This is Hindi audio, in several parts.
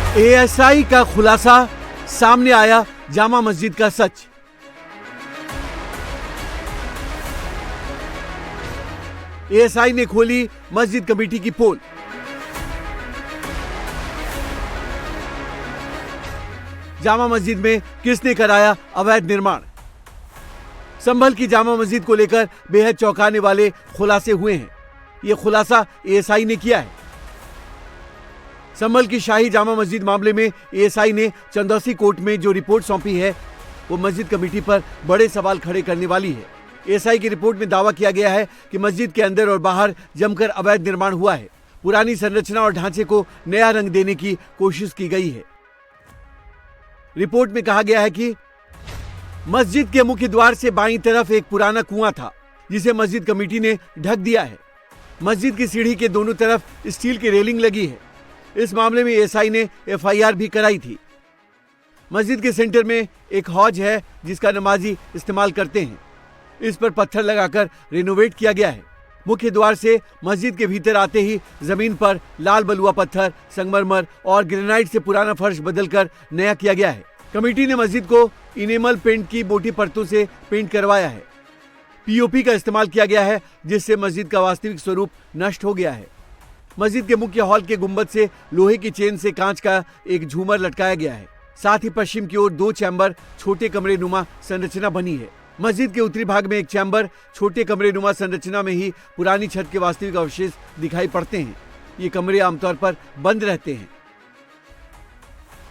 एएसआई का खुलासा, सामने आया जामा मस्जिद का सच। एएसआई ने खोली मस्जिद कमेटी की पोल। जामा मस्जिद में किसने कराया अवैध निर्माण? संभल की जामा मस्जिद को लेकर बेहद चौंकाने वाले खुलासे हुए हैं। यह खुलासा एएसआई ने किया है। संभल की शाही जामा मस्जिद मामले में एएसआई ने चंदौसी कोर्ट में जो रिपोर्ट सौंपी है वो मस्जिद कमेटी पर बड़े सवाल खड़े करने वाली है। एएसआई की रिपोर्ट में दावा किया गया है कि मस्जिद के अंदर और बाहर जमकर अवैध निर्माण हुआ है। पुरानी संरचना और ढांचे को नया रंग देने की कोशिश की गई है। रिपोर्ट में कहा गया है कि मस्जिद के मुख्य द्वार से बाईं तरफ एक पुराना कुआं था जिसे मस्जिद कमेटी ने ढक दिया है। मस्जिद की सीढ़ी के दोनों तरफ स्टील की रेलिंग लगी है। इस मामले में एएसआई ने एफआईआर भी कराई थी। मस्जिद के सेंटर में एक हौज है जिसका नमाजी इस्तेमाल करते हैं। इस पर पत्थर लगाकर रिनोवेट किया गया है। मुख्य द्वार से मस्जिद के भीतर आते ही जमीन पर लाल बलुआ पत्थर, संगमरमर और ग्रेनाइट से पुराना फर्श बदलकर नया किया गया है। कमेटी ने मस्जिद को इनेमल पेंट की मोटी परतों से पेंट करवाया है। पीओपी का इस्तेमाल किया गया है जिससे मस्जिद का वास्तविक स्वरूप नष्ट हो गया है। मस्जिद के मुख्य हॉल के गुंबद से लोहे की चेन से कांच का एक झूमर लटकाया गया है। साथ ही पश्चिम की ओर 2 चैम्बर छोटे कमरे नुमा संरचना बनी है। मस्जिद के उत्तरी भाग में एक चैम्बर छोटे कमरे नुमा संरचना में ही पुरानी छत के वास्तविक अवशेष दिखाई पड़ते हैं। ये कमरे आमतौर पर बंद रहते हैं।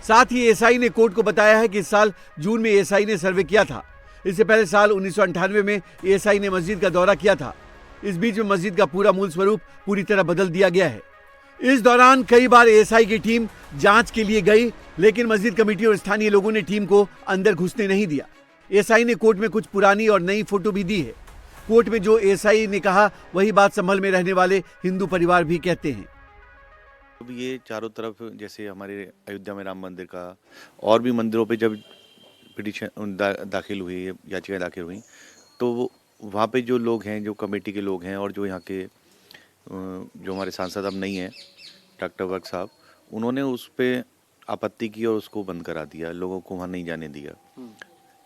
साथ ही एएसआई ने कोर्ट को बताया है कि इस साल जून में एएसआई ने सर्वे किया था। इससे पहले साल 1998 में एएसआई ने मस्जिद का दौरा किया था। इस बीच में मस्जिद का पूरा मूल स्वरूप पूरी तरह बदल दिया गया है। इस दौरान कई बार एएसआई की टीम जांच के लिए गई, लेकिन मस्जिद कमेटी और स्थानीय लोगों ने टीम को अंदर घुसने नहीं दिया। एएसआई ने कोर्ट में कुछ पुरानी और नई फोटो भी दी है। कोर्ट में जो एएसआई ने कहा वही बात संभल में रहने वाले हिंदू परिवार भी कहते हैं। अब ये चारों तरफ जैसे हमारे अयोध्या में राम मंदिर का और भी मंदिरों पे जब पिटीशन दाखिल हुई, याचिका दाखिल हुई, तो वहाँ पे जो लोग हैं, जो कमेटी के लोग हैं और जो यहाँ के जो हमारे सांसद अब नहीं हैं, डॉक्टर वर्क साहब, उन्होंने उस पर आपत्ति की और उसको बंद करा दिया। लोगों को वहाँ नहीं जाने दिया।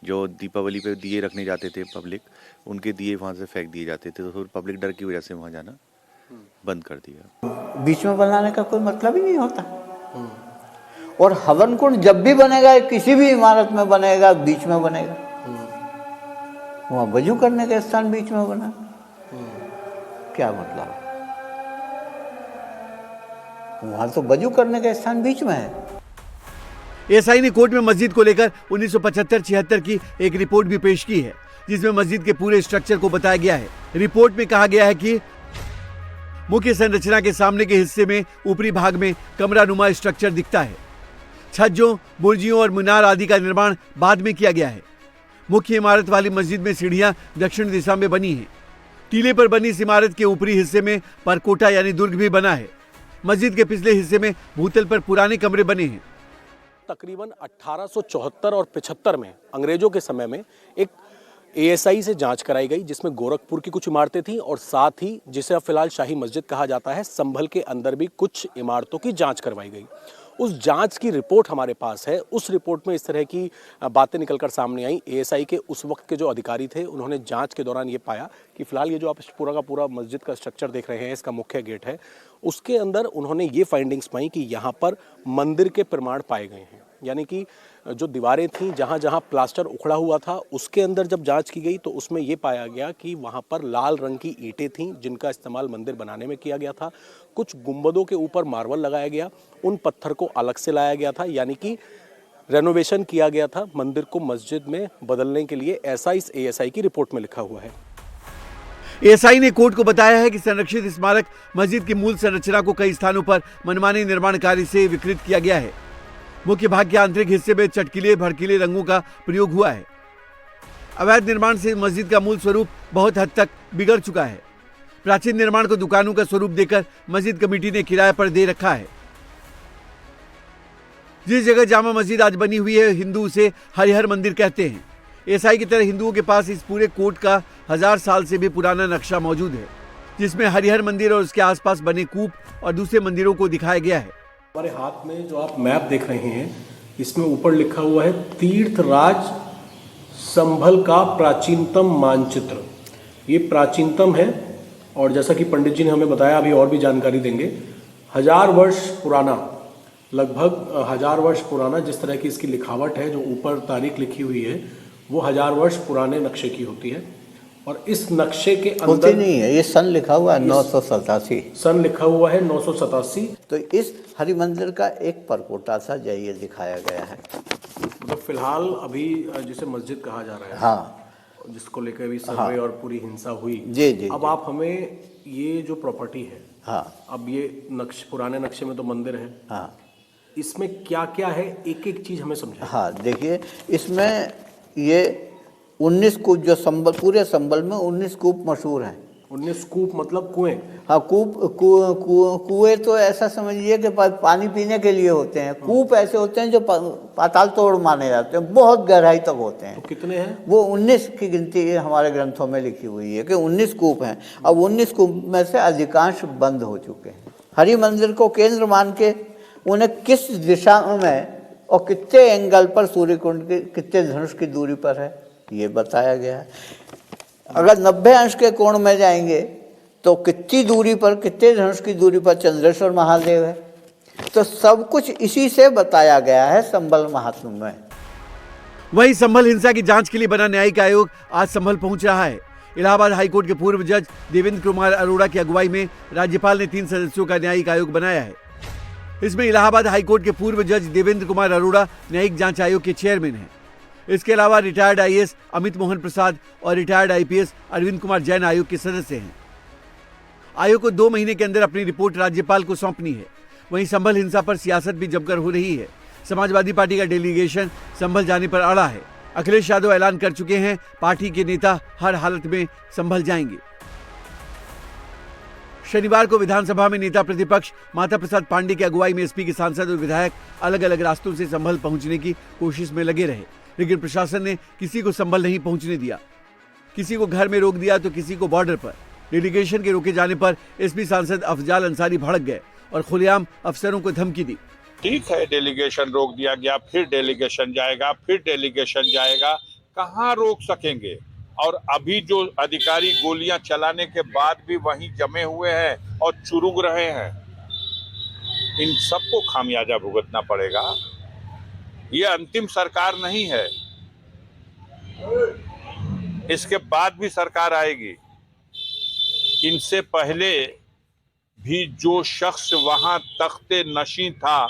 जो दीपावली पे दिए रखने जाते थे पब्लिक, उनके दिए वहाँ से फेंक दिए जाते थे, तो फिर पब्लिक डर की वजह से वहाँ जाना बंद कर दिया। बीच में बनाने का कोई मतलब ही नहीं होता। और हवन कुंड जब भी बनेगा, किसी भी इमारत में बनेगा, बीच में बनेगा। वहाँ वजू करने का स्थान बीच में बना, क्या मतलब? वहाँ तो वजू करने का स्थान बीच में है। एएसआई ने कोर्ट में मस्जिद को लेकर 1975-76 की एक रिपोर्ट भी पेश की है जिसमें मस्जिद के पूरे स्ट्रक्चर को बताया गया है। रिपोर्ट में कहा गया है कि मुख्य संरचना के सामने के हिस्से में ऊपरी भाग में कमरा नुमा स्ट्रक्चर दिखता है। छज्जों, बुर्जियों और मीनार आदि का निर्माण बाद में किया गया है। मुख्य इमारत वाली मस्जिद में सीढ़ियां दक्षिण दिशा में बनी हैं। टीले पर बनी इस इमारत के ऊपरी हिस्से में परकोटा यानी दुर्ग भी बना है। मस्जिद के पिछले हिस्से में भूतल पर पुराने कमरे बने हैं। तकरीबन 1874 और 75 में अंग्रेजों के समय में एक एएसआई से जांच कराई गई जिसमें गोरखपुर की कुछ इमारतें थीं और साथ ही जिसे अब फिलहाल शाही मस्जिद कहा जाता है, संभल के अंदर भी कुछ इमारतों की जांच करवाई गई। उस जांच की रिपोर्ट हमारे पास है। उस रिपोर्ट में इस तरह की बातें निकलकर सामने आई। एएसआई के उस वक्त के जो अधिकारी थे उन्होंने जांच के दौरान ये पाया कि फिलहाल ये जो आप पूरा का पूरा मस्जिद का स्ट्रक्चर देख रहे हैं, इसका मुख्य गेट है, उसके अंदर उन्होंने ये फाइंडिंग्स पाई कि यहाँ पर मंदिर के प्रमाण पाए गए हैं। यानी कि जो दीवारें थीं, जहाँ जहाँ प्लास्टर उखड़ा हुआ था, उसके अंदर जब जांच की गई तो उसमें ये पाया गया कि वहाँ पर लाल रंग की ईंटें थीं जिनका इस्तेमाल मंदिर बनाने में किया गया था। कुछ गुंबदों के ऊपर मार्बल लगाया गया, उन पत्थर को अलग से लाया गया था, यानी कि रेनोवेशन किया गया था मंदिर को मस्जिद में बदलने के लिए। ऐसा इस एएसआई की रिपोर्ट में लिखा हुआ है। एएसआई ने कोर्ट को बताया है कि संरक्षित स्मारक मस्जिद की मूल संरचना को कई स्थानों पर मनमाने निर्माण कार्य से विकृत किया गया है। मुख्य भाग के आंतरिक हिस्से में चटकीले भड़कीले रंगों का प्रयोग हुआ है। अवैध निर्माण से मस्जिद का मूल स्वरूप बहुत हद तक बिगड़ चुका है। प्राचीन निर्माण को दुकानों का स्वरूप देकर मस्जिद कमेटी ने किराए पर दे रखा है। जिस जगह जामा मस्जिद आज बनी हुई है, हिंदू उसे हरिहर मंदिर कहते हैं। एएसआई की तरह हिंदुओं के पास इस पूरे कोर्ट का 1000 साल से भी पुराना नक्शा मौजूद है जिसमें हरिहर मंदिर और उसके आसपास बने कूप और दूसरे मंदिरों को दिखाया गया है। हमारे हाथ में जो आप मैप देख रहे हैं, इसमें ऊपर लिखा हुआ है तीर्थराज संभल का प्राचीनतम मानचित्र। ये प्राचीनतम है और जैसा कि पंडित जी ने हमें बताया, अभी और भी जानकारी देंगे, 1000 वर्ष पुराना, लगभग 1000 वर्ष पुराना जिस तरह की इसकी लिखावट है, जो ऊपर तारीख लिखी हुई है वो 1000 वर्ष पुराने नक्शे की होती है। और इस नक्शे के होती अंदर नहीं है, ये सन लिखा हुआ है 987। सन लिखा हुआ है 987। तो इस हरि मंदिर का एक परकोटा सा ये दिखाया गया है। मतलब फिलहाल अभी जिसे मस्जिद कहा जा रहा है, हाँ, जिसको लेकर भी सर्वे और पूरी हिंसा हुई, जी जी अब जी। आप हमें ये जो प्रॉपर्टी है, हाँ अब ये पुराने नक्शे में तो मंदिर है, हाँ इसमें क्या क्या है, एक एक चीज हमें समझाइए। हाँ, देखिए इसमें ये 19 कूप, जो संबल, पूरे संबल में 19 कूप मशहूर हैं। 19 कूप मतलब कुएं? हाँ, कुएं तो ऐसा समझिए कि पानी पीने के लिए होते हैं। कूप ऐसे होते हैं जो पाताल तोड़ माने जाते हैं, बहुत गहराई तक होते हैं। तो कितने हैं? वो 19 की गिनती हमारे ग्रंथों में लिखी हुई है कि 19 कूप हैं। अब 19 कूप में से अधिकांश बंद हो चुके हैं। हरि मंदिर को केंद्र मान के उन्हें किस दिशा में और कितने एंगल पर सूर्य कुंड के कितने धनुष की दूरी पर है ये बताया गया है। अगर 90 अंश के कोण में जाएंगे तो कितनी दूरी पर, कितने धनुष की दूरी पर चंद्रेश्वर महादेव है। तो सब कुछ इसी से बताया गया है संभल महात्म्य में। वहीं संभल हिंसा की जांच के लिए बना न्यायिक आयोग आज संभल पहुंच रहा है। इलाहाबाद हाईकोर्ट के पूर्व जज देवेंद्र कुमार अरोड़ा की अगुवाई में राज्यपाल ने 3 सदस्यों का न्यायिक आयोग बनाया है। इसमें इलाहाबाद हाईकोर्ट के पूर्व जज देवेंद्र कुमार अरोड़ा न्यायिक जांच आयोग के चेयरमैन हैं। इसके अलावा रिटायर्ड आईएएस अमित मोहन प्रसाद और रिटायर्ड आईपीएस अरविंद कुमार जैन आयोग के सदस्य हैं। आयोग को 2 महीने के अंदर अपनी रिपोर्ट राज्यपाल को सौंपनी है। वहीं संभल हिंसा पर सियासत भी जमकर हो रही है। समाजवादी पार्टी का डेलीगेशन संभल जाने पर अड़ा है। अखिलेश यादव ऐलान कर चुके हैं, पार्टी के नेता हर हालत में संभल जाएंगे। शनिवार को विधानसभा में नेता प्रतिपक्ष माता प्रसाद पांडे की अगुवाई में एसपी के सांसद और विधायक अलग अलग रास्तों से संभल पहुंचने की कोशिश में लगे रहे, लेकिन प्रशासन ने किसी को संभल नहीं पहुंचने दिया। किसी को घर में रोक दिया तो किसी को बॉर्डर पर। डेलीगेशन के रोके जाने पर एसपी सांसद अफजाल अंसारी भड़क गए और खुलेआम अफसरों को धमकी दी। ठीक है, डेलीगेशन रोक दिया गया, फिर डेलीगेशन जाएगा, फिर डेलीगेशन जाएगा, कहाँ रोक सकेंगे। और अभी जो अधिकारी गोलियां चलाने के बाद भी वहीं जमे हुए हैं और चुरुक रहे हैं, इन सबको खामियाजा भुगतना पड़ेगा। ये अंतिम सरकार नहीं है, इसके बाद भी सरकार आएगी। इनसे पहले भी जो शख्स वहां तख्ते नशी था,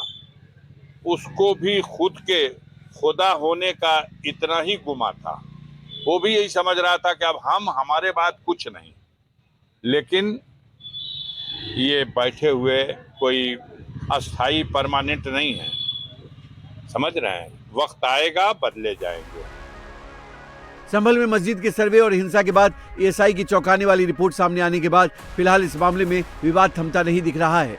उसको भी खुद के खुदा होने का इतना ही गुमा था। वो भी यही समझ रहा था कि अब हमारे बाद कुछ नहीं। लेकिन ये बैठे हुए कोई अस्थाई परमानेंट नहीं है, समझ रहे हैं। वक्त आएगा, बदले जाएंगे। संभल में मस्जिद के सर्वे और हिंसा के बाद एएसआई की चौंकाने वाली रिपोर्ट सामने आने के बाद फिलहाल इस मामले में विवाद थमता नहीं दिख रहा है।